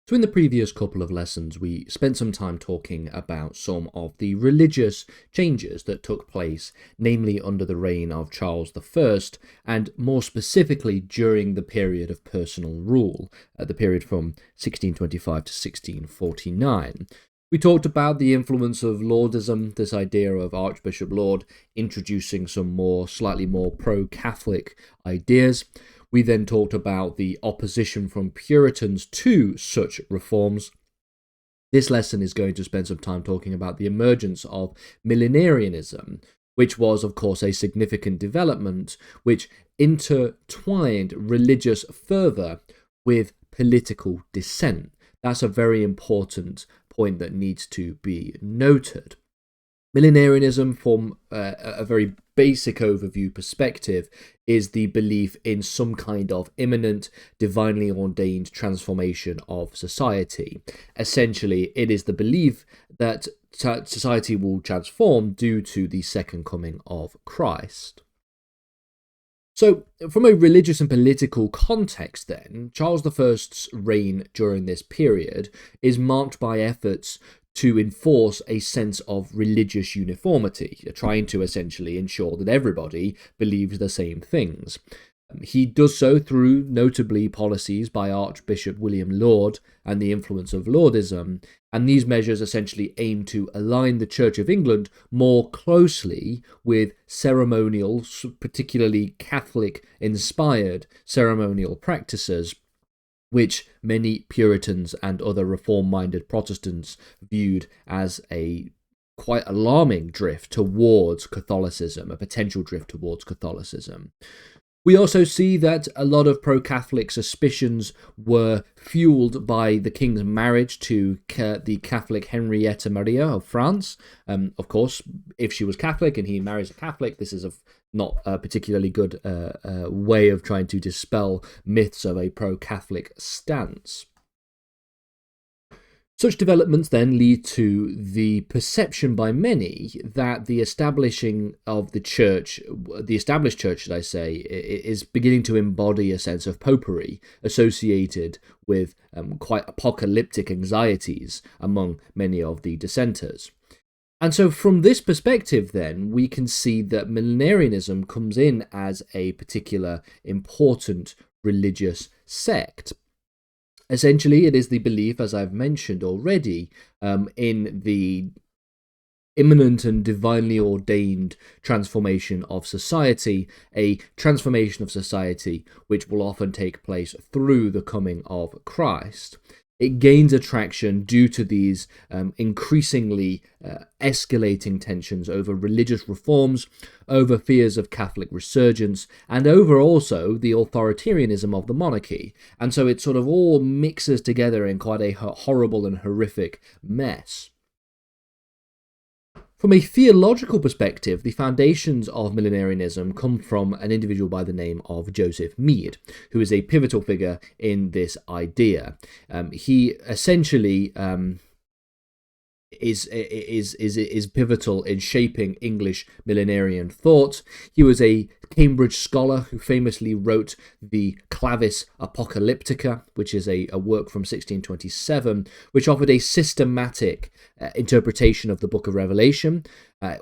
So in the previous couple of lessons, we spent some time talking about some of the religious changes that took place, namely under the reign of Charles I, and more specifically during the period of personal rule, the period from 1625 to 1649. We talked about the influence of Laudism, this idea of Archbishop Laud introducing some slightly more pro-Catholic ideas. We then talked about the opposition from Puritans to such reforms. This lesson is going to spend some time talking about the emergence of millenarianism, which was, of course, a significant development which intertwined religious fervour with political dissent. That's a very important point that needs to be noted. Millenarianism, from a very basic overview perspective, is the belief in some kind of imminent, divinely ordained transformation of society. Essentially, it is the belief that society will transform due to the second coming of Christ. So, from a religious and political context then, Charles I's reign during this period is marked by efforts to enforce a sense of religious uniformity, trying to essentially ensure that everybody believes the same things. He does so through notably policies by Archbishop William Laud and the influence of Laudism, and these measures essentially aim to align the Church of England more closely with ceremonial, particularly Catholic-inspired ceremonial practices, which many Puritans and other reform-minded Protestants viewed as a quite alarming drift towards Catholicism, a potential drift towards Catholicism. We also see that a lot of pro-Catholic suspicions were fueled by the king's marriage to the Catholic Henrietta Maria of France. Of course, if she was Catholic and he marries a Catholic, this is not a particularly good way of trying to dispel myths of a pro-Catholic stance. Such developments then lead to the perception by many that the established church, should I say, is beginning to embody a sense of popery associated with quite apocalyptic anxieties among many of the dissenters. And so from this perspective then, we can see that millenarianism comes in as a particular important religious sect. Essentially, it is the belief, as I've mentioned already, in the imminent and divinely ordained transformation of society, a transformation of society which will often take place through the coming of Christ. It gains attraction due to these increasingly escalating tensions over religious reforms, over fears of Catholic resurgence, and over also the authoritarianism of the monarchy. And so it sort of all mixes together in quite a horrible and horrific mess. From a theological perspective, the foundations of millenarianism come from an individual by the name of Joseph Mead, who is a pivotal figure in this idea. He essentially is pivotal in shaping English millenarian thought. He was a Cambridge scholar who famously wrote the Clavis Apocalyptica, which is a work from 1627, which offered a systematic interpretation of the Book of Revelation,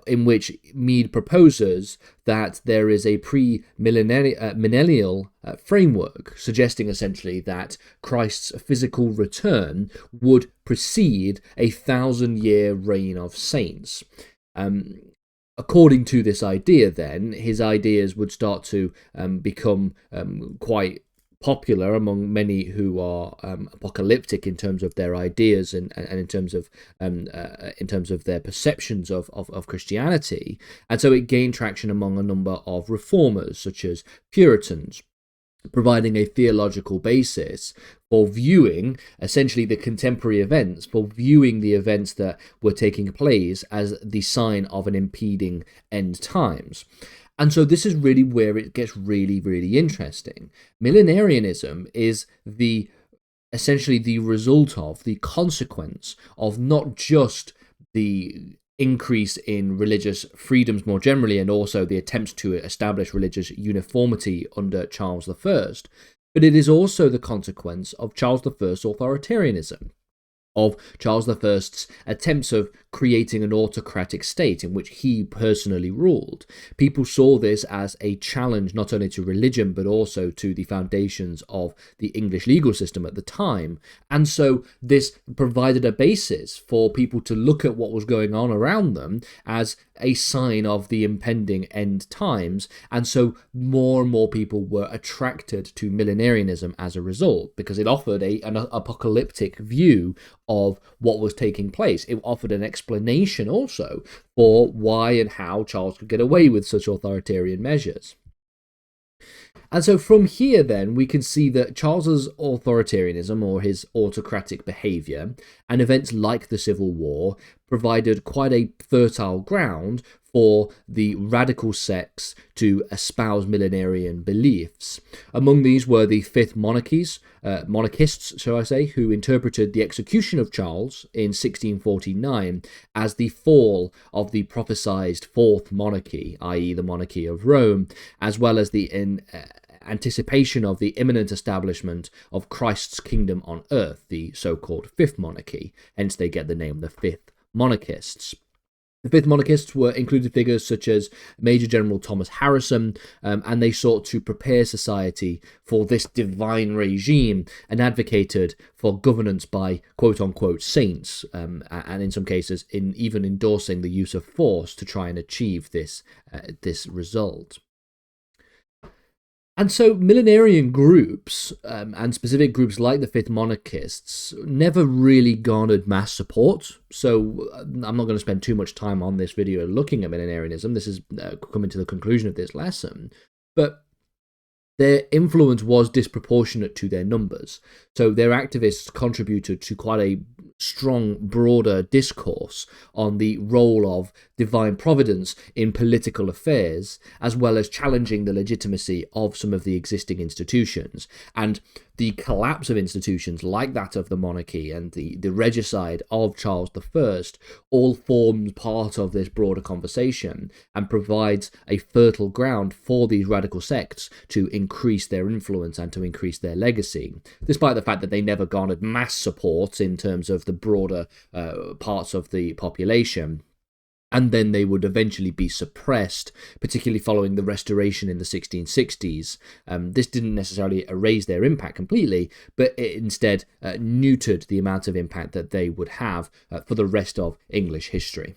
in which Mead proposes that there is a pre-millennial framework, suggesting essentially that Christ's physical return would precede a 1,000-year reign of saints. According to this idea, then, his ideas would start to become quite popular among many who are apocalyptic in terms of their ideas and in terms of their perceptions of Christianity, and so it gained traction among a number of reformers, such as Puritans, providing a theological basis for viewing essentially the contemporary events, for viewing the events that were taking place as the sign of an impending end times. And so this is really where it gets really, really interesting. Millenarianism is essentially the result of, the consequence of not just the increase in religious freedoms more generally, and also the attempts to establish religious uniformity under Charles I, but it is also the consequence of Charles I's authoritarianism, of Charles I's attempts of creating an autocratic state in which he personally ruled. People saw this as a challenge not only to religion but also to the foundations of the English legal system at the time. And so this provided a basis for people to look at what was going on around them as a sign of the impending end times. And so more and more people were attracted to millenarianism as a result, because it offered an apocalyptic view of what was taking place. It offered an explanation also for why and how Charles could get away with such authoritarian measures. And so from here, then, we can see that Charles's authoritarianism, or his autocratic behaviour, and events like the Civil War provided quite a fertile ground for the radical sects to espouse millenarian beliefs. Among these were the Fifth monarchists, shall I say, who interpreted the execution of Charles in 1649 as the fall of the prophesied Fourth Monarchy, i.e. the monarchy of Rome, as well as the anticipation of the imminent establishment of Christ's kingdom on earth, the so-called Fifth Monarchy. Hence they get the name the Fifth Monarchists. The Fifth Monarchists included figures such as Major General Thomas Harrison, and they sought to prepare society for this divine regime and advocated for governance by quote-unquote saints, and in some cases even endorsing the use of force to try and achieve this result. And so millenarian groups, and specific groups like the Fifth Monarchists, never really garnered mass support. So I'm not going to spend too much time on this video looking at millenarianism. This is coming to the conclusion of this lesson. But their influence was disproportionate to their numbers. So their activists contributed to quite a strong, broader discourse on the role of divine providence in political affairs, as well as challenging the legitimacy of some of the existing institutions. And the collapse of institutions like that of the monarchy and the regicide of Charles I all forms part of this broader conversation and provides a fertile ground for these radical sects to increase their influence and to increase their legacy, despite the fact that they never garnered mass support in terms of the broader parts of the population. And then they would eventually be suppressed, particularly following the Restoration in the 1660s. This didn't necessarily erase their impact completely, but it instead neutered the amount of impact that they would have for the rest of English history.